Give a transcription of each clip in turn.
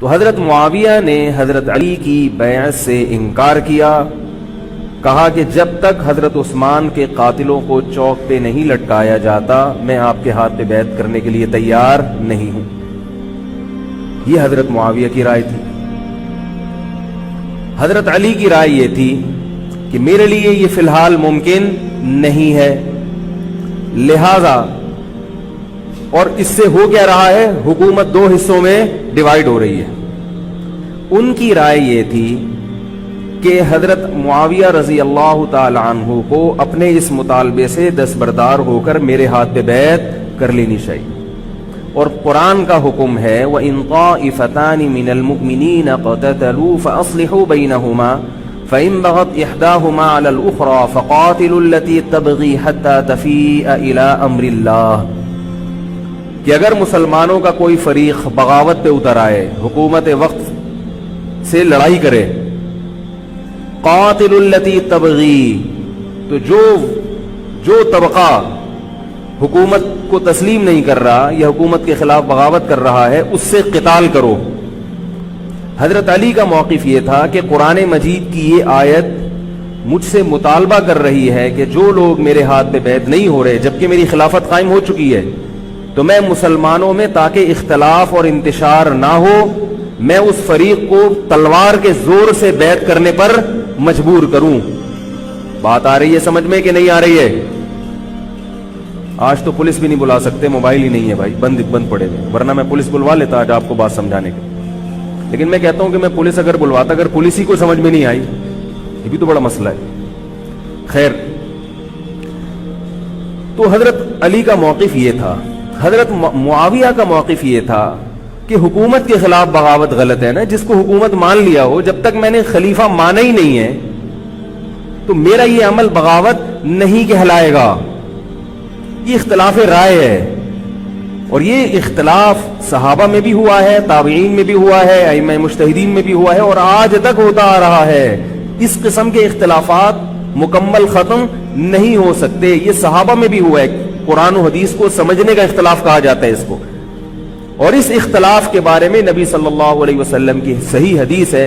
تو حضرت معاویہ نے حضرت علی کی بیعت سے انکار کیا، کہا کہ جب تک حضرت عثمان کے قاتلوں کو چوک پہ نہیں لٹکایا جاتا میں آپ کے ہاتھ پہ بیعت کرنے کے لیے تیار نہیں ہوں۔ یہ حضرت معاویہ کی رائے تھی۔ حضرت علی کی رائے یہ تھی کہ میرے لیے یہ فی الحال ممکن نہیں ہے، لہذا اور اس سے ہو کیا رہا ہے، حکومت دو حصوں میں ڈیوائیڈ ہو رہی ہے۔ ان کی رائے یہ تھی کہ حضرت معاویہ رضی اللہ تعالی عنہ کو اپنے اس مطالبے سے دستبردار ہو کر میرے ہاتھ پہ بیعت کر لینی چاہیے، اور قرآن کا حکم ہے وَإِن طَائِفَتَانِ مِنَ الْمُؤْمِنِينَ اقْتَتَلُوا فَأَصْلِحُوا بَيْنَهُمَا فَإِن بَغَتْ إِحْدَاهُمَا عَلَى الْأُخْرَى فَقَاتِلُوا الَّتِي تَبْغِي حَتَّى تَفِيءَ إِلَى أَمْرِ اللَّهِ، کہ اگر مسلمانوں کا کوئی فریق بغاوت پہ اتر آئے، حکومت وقت سے لڑائی کرے، قاتل التی تبغی، تو جو طبقہ حکومت کو تسلیم نہیں کر رہا یا حکومت کے خلاف بغاوت کر رہا ہے اس سے قتال کرو۔ حضرت علی کا موقف یہ تھا کہ قرآن مجید کی یہ آیت مجھ سے مطالبہ کر رہی ہے کہ جو لوگ میرے ہاتھ پہ بیعت نہیں ہو رہے جبکہ میری خلافت قائم ہو چکی ہے، تو میں مسلمانوں میں تاکہ اختلاف اور انتشار نہ ہو، میں اس فریق کو تلوار کے زور سے بیعت کرنے پر مجبور کروں۔ بات آ رہی ہے سمجھ میں کہ نہیں آ رہی ہے؟ آج تو پولیس بھی نہیں بلا سکتے، موبائل ہی نہیں ہے بھائی، بند پڑے ہوئے، ورنہ میں پولیس بلوا لیتا آج آپ کو بات سمجھانے کے۔ لیکن میں کہتا ہوں کہ میں پولیس اگر بلواتا، اگر پولیس ہی کو سمجھ میں نہیں آئی، یہ بھی تو بڑا مسئلہ ہے۔ خیر، تو حضرت علی کا موقف یہ تھا۔ حضرت معاویہ کا موقف یہ تھا کہ حکومت کے خلاف بغاوت غلط ہے نا، جس کو حکومت مان لیا ہو، جب تک میں نے خلیفہ مانا ہی نہیں ہے تو میرا یہ عمل بغاوت نہیں کہلائے گا۔ یہ اختلاف رائے ہے، اور یہ اختلاف صحابہ میں بھی ہوا ہے، تابعین میں بھی ہوا ہے، ائمہ مجتہدین میں بھی ہوا ہے، اور آج تک ہوتا آ رہا ہے۔ اس قسم کے اختلافات مکمل ختم نہیں ہو سکتے۔ یہ صحابہ میں بھی ہوا ہے، قرآن و حدیث کو سمجھنے کا اختلاف کہا جاتا ہے اس کو، اور اس اختلاف کے بارے میں نبی صلی اللہ علیہ وسلم کی صحیح حدیث ہے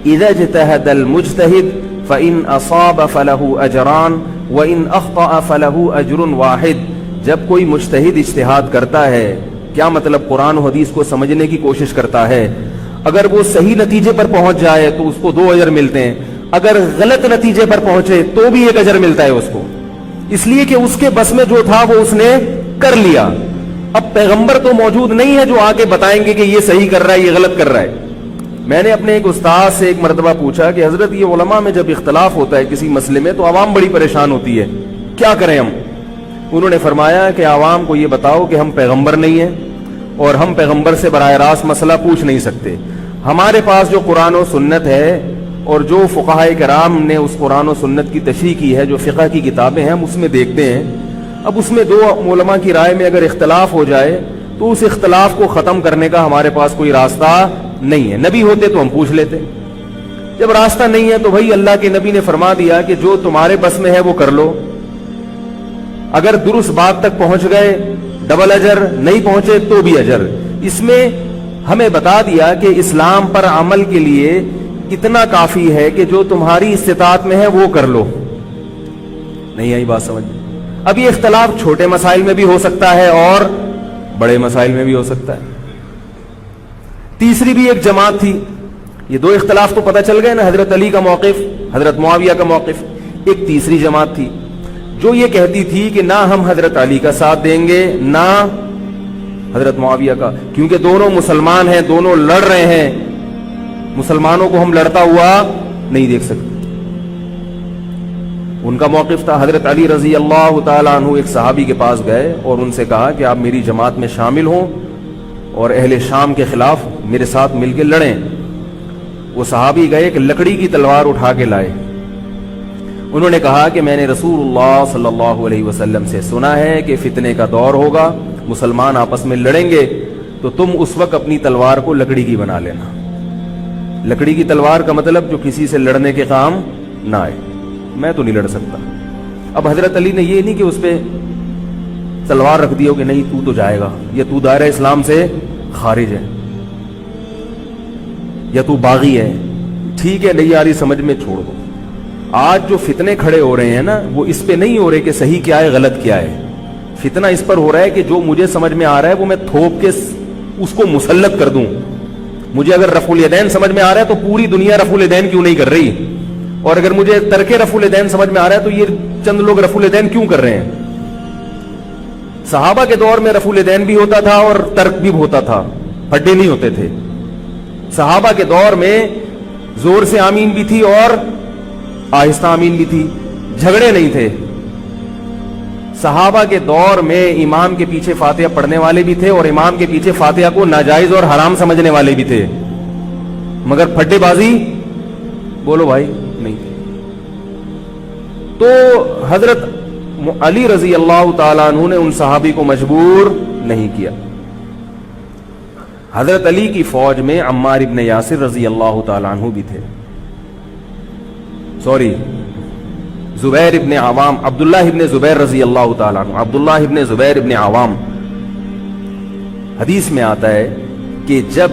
اذا اجتہد المجتہد فإن اصاب فله اجران وإن اخطأ فله اجر واحد۔ جب کوئی مجتہد اجتہاد کرتا ہے، کیا مطلب، قرآن و حدیث کو سمجھنے کی کوشش کرتا ہے، اگر وہ صحیح نتیجے پر پہنچ جائے تو اس کو 2 اجر ملتے ہیں، اگر غلط نتیجے پر پہنچے تو بھی 1 اجر ملتا ہے اس کو، اس لیے کہ اس کے بس میں جو تھا وہ اس نے کر لیا۔ اب پیغمبر تو موجود نہیں ہے جو آ کے بتائیں گے کہ یہ صحیح کر رہا ہے، یہ غلط کر رہا ہے۔ میں نے اپنے ایک استاد سے ایک مرتبہ پوچھا کہ حضرت یہ علماء میں جب اختلاف ہوتا ہے کسی مسئلے میں تو عوام بڑی پریشان ہوتی ہے، کیا کریں ہم؟ انہوں نے فرمایا کہ عوام کو یہ بتاؤ کہ ہم پیغمبر نہیں ہیں اور ہم پیغمبر سے براہ راست مسئلہ پوچھ نہیں سکتے، ہمارے پاس جو قرآن و سنت ہے اور جو فقہائے کرام نے اس قرآن و سنت کی تشریح کی ہے، جو فقہ کی کتابیں ہیں، ہم اس میں دیکھتے ہیں۔ اب اس میں 2 علماء کی رائے میں اگر اختلاف ہو جائے تو اس اختلاف کو ختم کرنے کا ہمارے پاس کوئی راستہ نہیں ہے۔ نبی ہوتے تو ہم پوچھ لیتے، جب راستہ نہیں ہے تو بھائی اللہ کے نبی نے فرما دیا کہ جو تمہارے بس میں ہے وہ کر لو، اگر درست بات تک پہنچ گئے ڈبل اجر، نہیں پہنچے تو بھی اجر۔ اس میں ہمیں بتا دیا کہ اسلام پر عمل کے لیے اتنا کافی ہے کہ جو تمہاری استطاعت میں ہے وہ کر لو۔ نہیں آئی بات سمجھ؟ اب یہ اختلاف چھوٹے مسائل میں بھی ہو سکتا ہے اور بڑے مسائل میں بھی ہو سکتا ہے۔ تیسری بھی ایک جماعت تھی، یہ 2 اختلاف تو پتہ چل گئے نا، حضرت علی کا موقف، حضرت معاویہ کا موقف۔ ایک تیسری جماعت تھی جو یہ کہتی تھی کہ نہ ہم حضرت علی کا ساتھ دیں گے نہ حضرت معاویہ کا، کیونکہ دونوں مسلمان ہیں، دونوں لڑ رہے ہیں، مسلمانوں کو ہم لڑتا ہوا نہیں دیکھ سکتے۔ ان کا موقف تھا حضرت علی رضی اللہ تعالیٰ عنہ ایک صحابی کے پاس گئے اور ان سے کہا کہ آپ میری جماعت میں شامل ہوں اور اہل شام کے خلاف میرے ساتھ مل کے لڑیں۔ وہ صحابی گئے ایک لکڑی کی تلوار اٹھا کے لائے۔ انہوں نے کہا کہ میں نے رسول اللہ صلی اللہ علیہ وسلم سے سنا ہے کہ فتنے کا دور ہوگا، مسلمان آپس میں لڑیں گے، تو تم اس وقت اپنی تلوار کو لکڑی کی بنا لینا۔ لکڑی کی تلوار کا مطلب جو کسی سے لڑنے کے کام نہ آئے، میں تو نہیں لڑ سکتا۔ اب حضرت علی نے یہ نہیں کہ اس پہ تلوار رکھ دی ہو کہ نہیں تو جائے گا یا تو دائرہ اسلام سے خارج ہے، یا تو باغی ہے. ٹھیک ہے, نہیں آ رہی سمجھ میں, چھوڑ دو. آج جو فتنے کھڑے ہو رہے ہیں نا, وہ اس پہ نہیں ہو رہے کہ صحیح کیا ہے غلط کیا ہے. فتنہ اس پر ہو رہا ہے کہ جو مجھے سمجھ میں آ رہا ہے وہ میں تھوپ کے اس کو مسلط کر دوں. مجھے اگر رفع الیدین سمجھ میں آ رہا ہے تو پوری دنیا رفع الیدین کیوں نہیں کر رہی, اور اگر مجھے ترک رفع الیدین سمجھ میں آ رہا ہے تو یہ چند لوگ رفع الیدین کیوں کر رہے ہیں. صحابہ کے دور میں رفع الیدین بھی ہوتا تھا اور ترک بھی ہوتا تھا, پھڈے نہیں ہوتے تھے. صحابہ کے دور میں زور سے آمین بھی تھی اور آہستہ آمین بھی تھی, جھگڑے نہیں تھے. صحابہ کے دور میں امام کے پیچھے فاتحہ پڑھنے والے بھی تھے اور امام کے پیچھے فاتحہ کو ناجائز اور حرام سمجھنے والے بھی تھے, مگر پھڈے بازی بولو بھائی نہیں. تو حضرت علی رضی اللہ تعالیٰ عنہ نے ان صحابی کو مجبور نہیں کیا. حضرت علی کی فوج میں عمار ابن یاسر رضی اللہ تعالیٰ عنہ بھی تھے, زبیر ابن عوام, عبداللہ ابن زبیر رضی اللہ تعالیٰ عنہ, عبداللہ ابن زبیر ابن عوام. حدیث میں آتا ہے کہ جب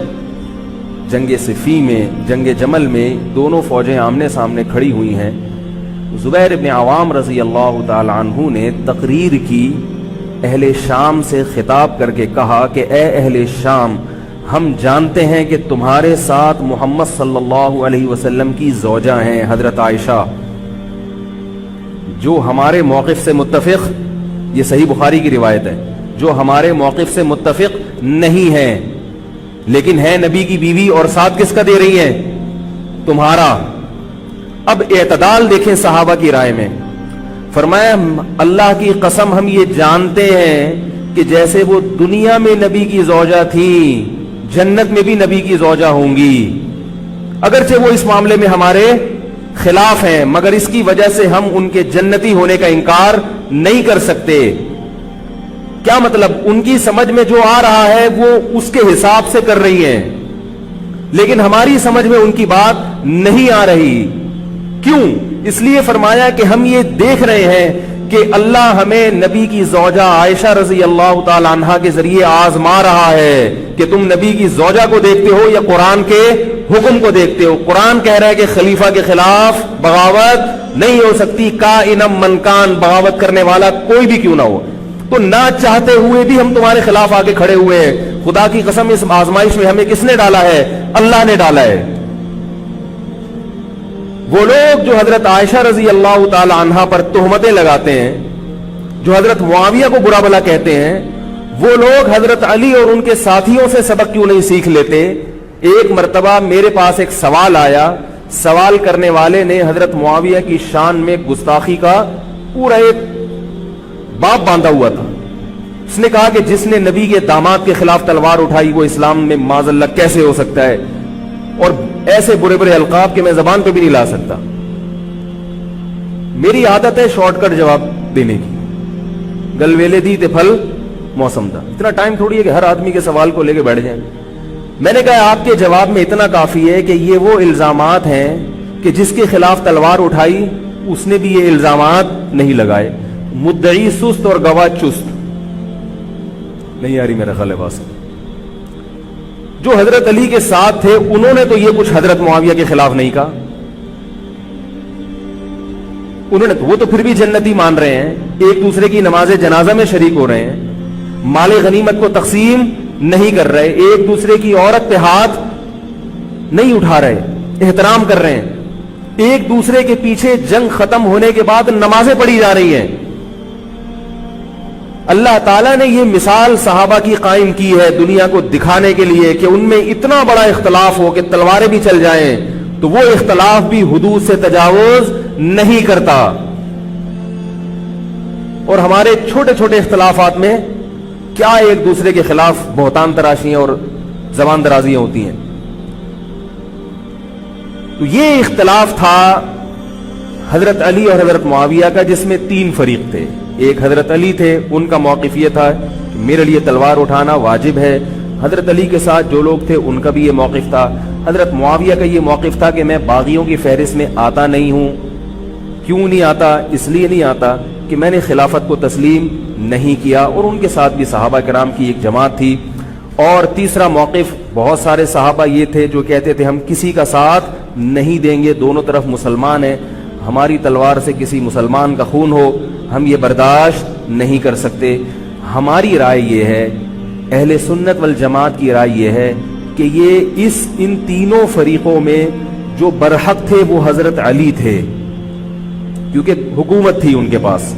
جنگ صفین میں, جنگ جمل میں دونوں فوجیں آمنے سامنے کھڑی ہوئی ہیں, زبیر ابن عوام رضی اللہ تعالیٰ عنہ نے تقریر کی, اہل شام سے خطاب کر کے کہا کہ اے اہل شام, ہم جانتے ہیں کہ تمہارے ساتھ محمد صلی اللہ علیہ وسلم کی زوجہ ہیں حضرت عائشہ, جو ہمارے موقف سے متفق, یہ صحیح بخاری کی روایت ہے, جو ہمارے موقف سے متفق نہیں ہے, لیکن ہے نبی کی بیوی, اور ساتھ کس کا دے رہی ہیں, تمہارا. اب اعتدال دیکھیں صحابہ کی رائے میں. فرمایا اللہ کی قسم ہم یہ جانتے ہیں کہ جیسے وہ دنیا میں نبی کی زوجہ تھی, جنت میں بھی نبی کی زوجہ ہوں گی, اگرچہ وہ اس معاملے میں ہمارے خلاف ہیں, مگر اس کی وجہ سے ہم ان کے جنتی ہونے کا انکار نہیں کر سکتے. کیا مطلب, ان کی سمجھ میں جو آ رہا ہے وہ اس کے حساب سے کر رہی ہیں, لیکن ہماری سمجھ میں ان کی بات نہیں آ رہی. کیوں؟ اس لیے فرمایا کہ ہم یہ دیکھ رہے ہیں کہ اللہ ہمیں نبی کی زوجہ عائشہ رضی اللہ تعالی عنہا کے ذریعے آزما رہا ہے کہ تم نبی کی زوجہ کو دیکھتے ہو یا قرآن کے حکم کو دیکھتے ہو. قرآن کہہ رہا ہے کہ خلیفہ کے خلاف بغاوت نہیں ہو سکتی, کائنم من کان, بغاوت کرنے والا کوئی بھی کیوں نہ ہو. تو نہ چاہتے ہوئے بھی ہم تمہارے خلاف آگے کھڑے ہوئے ہیں. خدا کی قسم اس آزمائش میں ہمیں کس نے ڈالا ہے, اللہ نے ڈالا ہے. وہ لوگ جو حضرت عائشہ رضی اللہ تعالی عنہا پر تہمتیں لگاتے ہیں, جو حضرت معاویہ کو برا بھلا کہتے ہیں, وہ لوگ حضرت علی اور ان کے ساتھیوں سے سبق کیوں نہیں سیکھ لیتے. ایک مرتبہ میرے پاس ایک سوال آیا, سوال کرنے والے نے حضرت معاویہ کی شان میں گستاخی کا پورا ایک باب باندھا ہوا تھا. اس نے کہا کہ جس نے نبی کے داماد کے خلاف تلوار اٹھائی وہ اسلام میں معاذ اللہ کیسے ہو سکتا ہے, اور ایسے برے برے القاب کہ میں زبان پہ بھی نہیں لا سکتا. میری عادت ہے شارٹ کٹ جواب دینے کی, گل ویلے دی تے پھل موسم دا. اتنا ٹائم تھوڑی ہے کہ ہر آدمی کے سوال کو لے کے بیٹھ جائیں. میں نے کہا آپ کے جواب میں اتنا کافی ہے کہ یہ وہ الزامات ہیں کہ جس کے خلاف تلوار اٹھائی اس نے بھی یہ الزامات نہیں لگائے. مدعی سست اور گواہ چست. نہیں آ رہی میرا خیال ہے بات. جو حضرت علی کے ساتھ تھے انہوں نے تو یہ کچھ حضرت معاویہ کے خلاف نہیں کہا, انہوں نے وہ تو پھر بھی جنتی مان رہے ہیں, ایک دوسرے کی نماز جنازہ میں شریک ہو رہے ہیں, مال غنیمت کو تقسیم نہیں کر رہے, ایک دوسرے کی عورت پہ ہاتھ نہیں اٹھا رہے, احترام کر رہے ہیں, ایک دوسرے کے پیچھے جنگ ختم ہونے کے بعد نمازیں پڑھی جا رہی ہیں. اللہ تعالیٰ نے یہ مثال صحابہ کی قائم کی ہے دنیا کو دکھانے کے لیے کہ ان میں اتنا بڑا اختلاف ہو کہ تلواریں بھی چل جائیں تو وہ اختلاف بھی حدود سے تجاوز نہیں کرتا. اور ہمارے چھوٹے چھوٹے اختلافات میں کیا ایک دوسرے کے خلاف بہتان تراشیاں اور زبان درازیاں ہوتی ہیں. تو یہ اختلاف تھا حضرت علی اور حضرت معاویہ کا, جس میں تین فریق تھے. ایک حضرت علی تھے, ان کا موقف یہ تھا کہ میرے لیے تلوار اٹھانا واجب ہے. حضرت علی کے ساتھ جو لوگ تھے ان کا بھی یہ موقف تھا. حضرت معاویہ کا یہ موقف تھا کہ میں باغیوں کی فہرست میں آتا نہیں ہوں. کیوں نہیں آتا؟ اس لیے نہیں آتا کہ میں نے خلافت کو تسلیم نہیں کیا. اور ان کے ساتھ بھی صحابہ کرام کی ایک جماعت تھی, اور تیسرا موقف بہت سارے صحابہ یہ تھے جو کہتے تھے ہم کسی کا ساتھ نہیں دیں گے, دونوں طرف مسلمان ہیں, ہماری تلوار سے کسی مسلمان کا خون ہو ہم یہ برداشت نہیں کر سکتے. ہماری رائے یہ ہے, اہل سنت والجماعت کی رائے یہ ہے کہ یہ ان تینوں فریقوں میں جو برحق تھے وہ حضرت علی تھے, کیونکہ حکومت تھی ان کے پاس.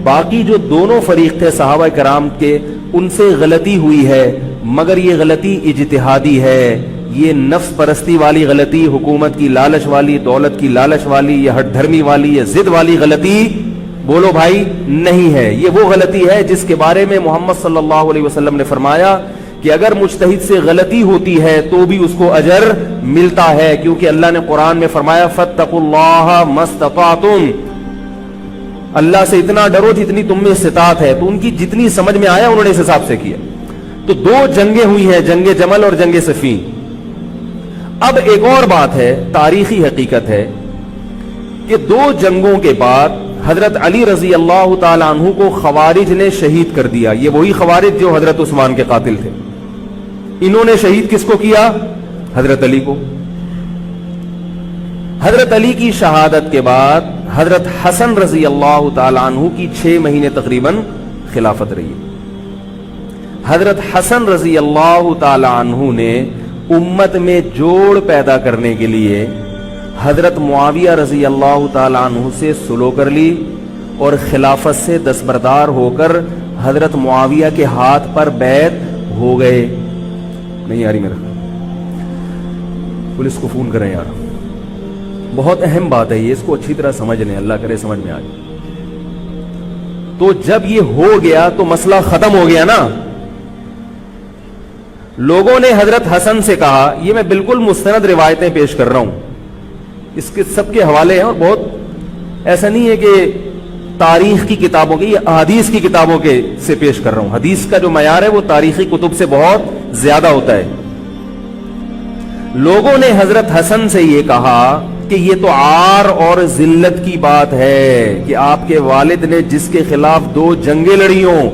باقی جو دونوں فریق تھے صحابہ کرام کے, ان سے غلطی ہوئی ہے, مگر یہ غلطی اجتہادی ہے. یہ نفس پرستی والی غلطی, حکومت کی لالچ والی, دولت کی لالچ والی, یا ہٹ دھرمی والی, یا ضد والی غلطی بولو بھائی نہیں ہے. یہ وہ غلطی ہے جس کے بارے میں محمد صلی اللہ علیہ وسلم نے فرمایا کہ اگر مجتہد سے غلطی ہوتی ہے تو بھی اس کو اجر ملتا ہے, کیونکہ اللہ نے قرآن میں فرمایا فاتقوا اللہ ما استطعتم, اللہ سے اتنا ڈرو جتنی تم میں استطاعت ہے. تو ان کی جتنی سمجھ میں آیا انہوں نے اس حساب سے کیا. تو دو جنگیں ہوئی ہیں, جنگ جمل اور جنگ صفین. اب ایک اور بات ہے, تاریخی حقیقت ہے کہ دو جنگوں کے بعد حضرت علی رضی اللہ تعالی عنہ کو خوارج نے شہید کر دیا. یہ وہی خوارج جو حضرت عثمان کے قاتل تھے. انہوں نے شہید کس کو کیا؟ حضرت علی کو. حضرت علی کی شہادت کے بعد حضرت حسن رضی اللہ تعالی عنہ کی 6 مہینے تقریباً خلافت رہی. حضرت حسن رضی اللہ تعالی عنہ نے امت میں جوڑ پیدا کرنے کے لیے حضرت معاویہ رضی اللہ تعالی عنہ سے صلح کر لی اور خلافت سے دستبردار ہو کر حضرت معاویہ کے ہاتھ پر بیعت ہو گئے. نہیں آ رہی میرا, پولیس کو فون کریں یار, بہت اہم بات ہے یہ, اس کو اچھی طرح سمجھ لیں, اللہ کرے سمجھ میں آ جائے. تو جب یہ ہو گیا تو مسئلہ ختم ہو گیا نا. لوگوں نے حضرت حسن سے کہا, یہ میں بالکل مستند روایتیں پیش کر رہا ہوں, اس کے سب کے حوالے ہیں, اور بہت ایسا نہیں ہے کہ تاریخ کی کتابوں کے, یہ احادیث کی کتابوں کے سے پیش کر رہا ہوں. حدیث کا جو معیار ہے وہ تاریخی کتب سے بہت زیادہ ہوتا ہے. لوگوں نے حضرت حسن سے یہ کہا کہ یہ تو عار اور ذلت کی بات ہے کہ آپ کے والد نے جس کے خلاف 2 جنگیں لڑی ہوں,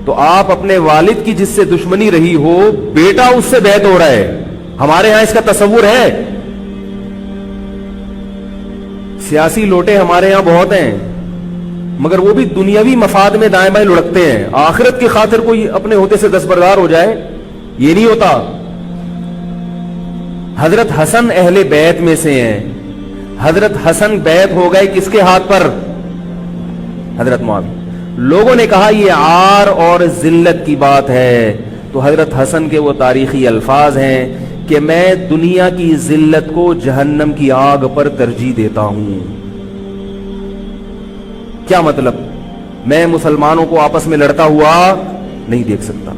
تو آپ اپنے والد کی جس سے دشمنی رہی ہو, بیٹا اس سے بیعت ہو رہا ہے. ہمارے ہاں اس کا تصور ہے. سیاسی لوٹے ہمارے ہاں بہت ہیں, مگر وہ بھی دنیاوی مفاد میں دائیں بائیں لڑکتے ہیں. آخرت کی خاطر کوئی اپنے ہوتے سے دستبردار ہو جائے, یہ نہیں ہوتا. حضرت حسن اہل بیت میں سے ہیں. حضرت حسن بیعت ہو گئے کس کے ہاتھ پر؟ حضرت معاویہ. لوگوں نے کہا یہ عار اور ذلت کی بات ہے. تو حضرت حسن کے وہ تاریخی الفاظ ہیں کہ میں دنیا کی ذلت کو جہنم کی آگ پر ترجیح دیتا ہوں. کیا مطلب؟ میں مسلمانوں کو آپس میں لڑتا ہوا نہیں دیکھ سکتا,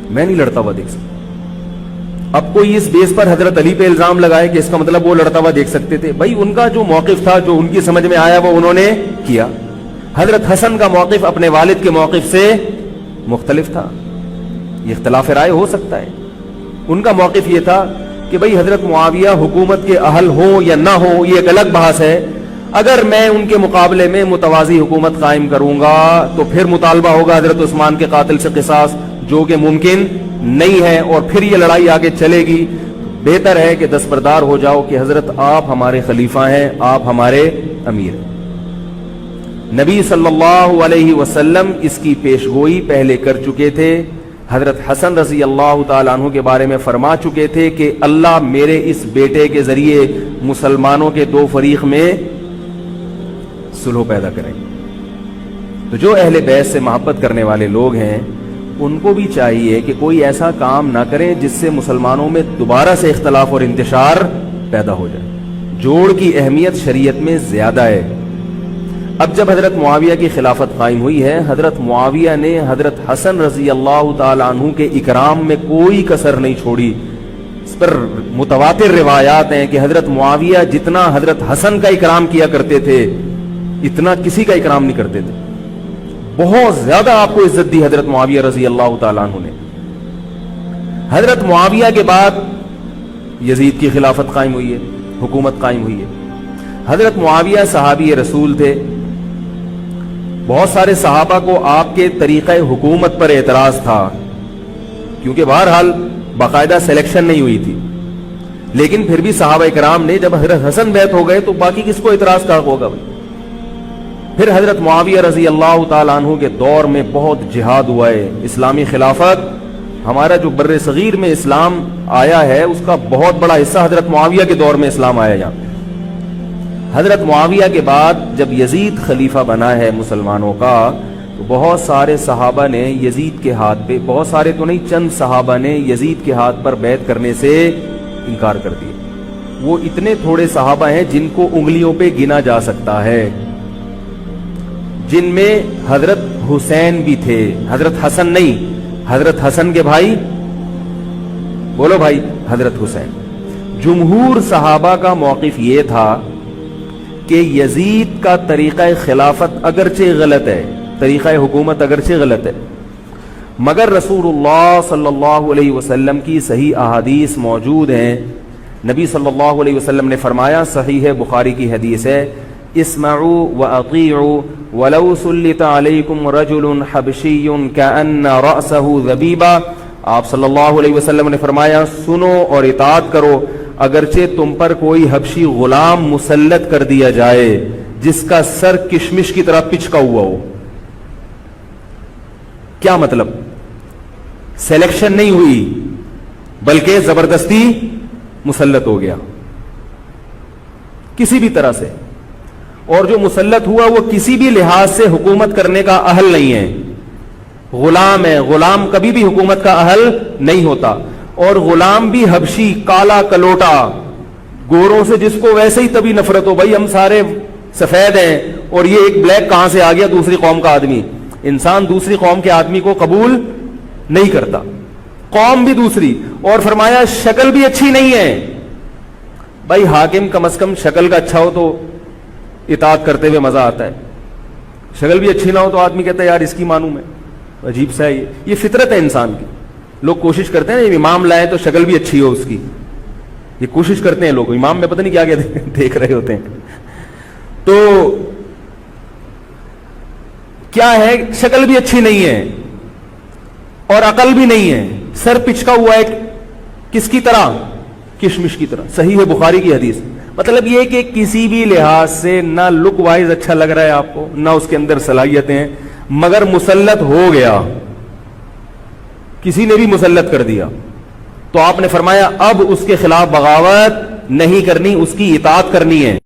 میں نہیں لڑتا ہوا دیکھ سکتا. اب کوئی اس بیس پر حضرت علی پہ الزام لگائے کہ اس کا مطلب وہ لڑتا ہوا دیکھ سکتے تھے. بھائی ان کا جو موقف تھا, جو ان کی سمجھ میں آیا وہ انہوں نے کیا. حضرت حسن کا موقف اپنے والد کے موقف سے مختلف تھا. یہ اختلاف رائے ہو سکتا ہے. ان کا موقف یہ تھا کہ بھئی حضرت معاویہ حکومت کے اہل ہوں یا نہ ہوں یہ ایک الگ بحث ہے. اگر میں ان کے مقابلے میں متوازی حکومت قائم کروں گا تو پھر مطالبہ ہوگا حضرت عثمان کے قاتل سے قصاص, جو کہ ممکن نہیں ہے, اور پھر یہ لڑائی آگے چلے گی. بہتر ہے کہ دستبردار ہو جاؤ کہ حضرت آپ ہمارے خلیفہ ہیں, آپ ہمارے امیر ہیں. نبی صلی اللہ علیہ وسلم اس کی پیشگوئی پہلے کر چکے تھے. حضرت حسن رضی اللہ تعالیٰ عنہ کے بارے میں فرما چکے تھے کہ اللہ میرے اس بیٹے کے ذریعے مسلمانوں کے 2 فریق میں صلح پیدا کریں. تو جو اہل بیت سے محبت کرنے والے لوگ ہیں ان کو بھی چاہیے کہ کوئی ایسا کام نہ کریں جس سے مسلمانوں میں دوبارہ سے اختلاف اور انتشار پیدا ہو جائے. جوڑ کی اہمیت شریعت میں زیادہ ہے. اب جب حضرت معاویہ کی خلافت قائم ہوئی ہے, حضرت معاویہ نے حضرت حسن رضی اللہ تعالی عنہ کے اکرام میں کوئی کسر نہیں چھوڑی. اس پر متواتر روایات ہیں کہ حضرت معاویہ جتنا حضرت حسن کا اکرام کیا کرتے تھے اتنا کسی کا اکرام نہیں کرتے تھے. بہت زیادہ آپ کو عزت دی حضرت معاویہ رضی اللہ تعالی عنہ نے. حضرت معاویہ کے بعد یزید کی خلافت قائم ہوئی ہے, حکومت قائم ہوئی ہے. حضرت معاویہ صحابی رسول تھے, بہت سارے صحابہ کو آپ کے طریقہ حکومت پر اعتراض تھا، کیونکہ بہرحال باقاعدہ سلیکشن نہیں ہوئی تھی، لیکن پھر بھی صحابہ کرام نے جب حضرت حسن بیعت ہو گئے تو باقی کس کو اعتراض کا ہوگا بھائی۔ پھر حضرت معاویہ رضی اللہ تعالیٰ عنہ کے دور میں بہت جہاد ہوا ہے، اسلامی خلافت، ہمارا جو بر صغیر میں اسلام آیا ہے اس کا بہت بڑا حصہ حضرت معاویہ کے دور میں اسلام آیا یہاں۔ حضرت معاویہ کے بعد جب یزید خلیفہ بنا ہے مسلمانوں کا، تو بہت سارے صحابہ نے یزید کے ہاتھ پہ، بہت سارے تو نہیں، چند صحابہ نے یزید کے ہاتھ پر بیعت کرنے سے انکار کر دیا۔ وہ اتنے تھوڑے صحابہ ہیں جن کو انگلیوں پہ گنا جا سکتا ہے، جن میں حضرت حسین بھی تھے، حضرت حسن نہیں، حضرت حسن کے بھائی، بولو بھائی، حضرت حسین۔ جمہور صحابہ کا موقف یہ تھا کہ یزید کا طریقہ خلافت اگرچہ غلط ہے، طریقہ حکومت اگرچہ غلط ہے، مگر رسول اللہ صلی اللہ علیہ وسلم کی صحیح احادیث موجود ہیں۔ نبی صلی اللہ علیہ وسلم نے فرمایا، صحیح بخاری کی حدیث ہے، اسمعوا واطیعوا ولو سلط علیکم رجل حبشی کأن رأسہ ذبیبہ۔ آپ صلی اللہ علیہ وسلم نے فرمایا، سنو اور اطاعت کرو، اگرچہ تم پر کوئی حبشی غلام مسلط کر دیا جائے جس کا سر کشمش کی طرح پچکا ہوا ہو۔ کیا مطلب؟ سلیکشن نہیں ہوئی بلکہ زبردستی مسلط ہو گیا کسی بھی طرح سے، اور جو مسلط ہوا وہ کسی بھی لحاظ سے حکومت کرنے کا اہل نہیں ہے، غلام ہے، غلام کبھی بھی حکومت کا اہل نہیں ہوتا، اور غلام بھی حبشی، کالا کلوٹا، گوروں سے جس کو ویسے ہی تبھی نفرت ہو، بھائی ہم سارے سفید ہیں اور یہ ایک بلیک کہاں سے آ گیا، دوسری قوم کا آدمی۔ انسان دوسری قوم کے آدمی کو قبول نہیں کرتا، قوم بھی دوسری، اور فرمایا شکل بھی اچھی نہیں ہے۔ بھائی حاکم کم از کم شکل کا اچھا ہو تو اطاعت کرتے ہوئے مزہ آتا ہے، شکل بھی اچھی نہ ہو تو آدمی کہتا ہے یار اس کی مانوں میں، عجیب سا ہے یہ فطرت ہے انسان کی۔ لوگ کوشش کرتے ہیں امام لائے تو شکل بھی اچھی ہو اس کی، یہ کوشش کرتے ہیں لوگ، امام میں پتہ نہیں کیا کیا دیکھ رہے ہوتے ہیں۔ تو کیا ہے، شکل بھی اچھی نہیں ہے اور عقل بھی نہیں ہے، سر پچکا ہوا ہے کس کی طرح، کشمش کی طرح۔ صحیح ہے بخاری کی حدیث۔ مطلب یہ کہ کسی بھی لحاظ سے نہ لک وائز اچھا لگ رہا ہے آپ کو، نہ اس کے اندر صلاحیتیں، مگر مسلط ہو گیا، کسی نے بھی مسلط کر دیا، تو آپ نے فرمایا اب اس کے خلاف بغاوت نہیں کرنی، اس کی اطاعت کرنی ہے۔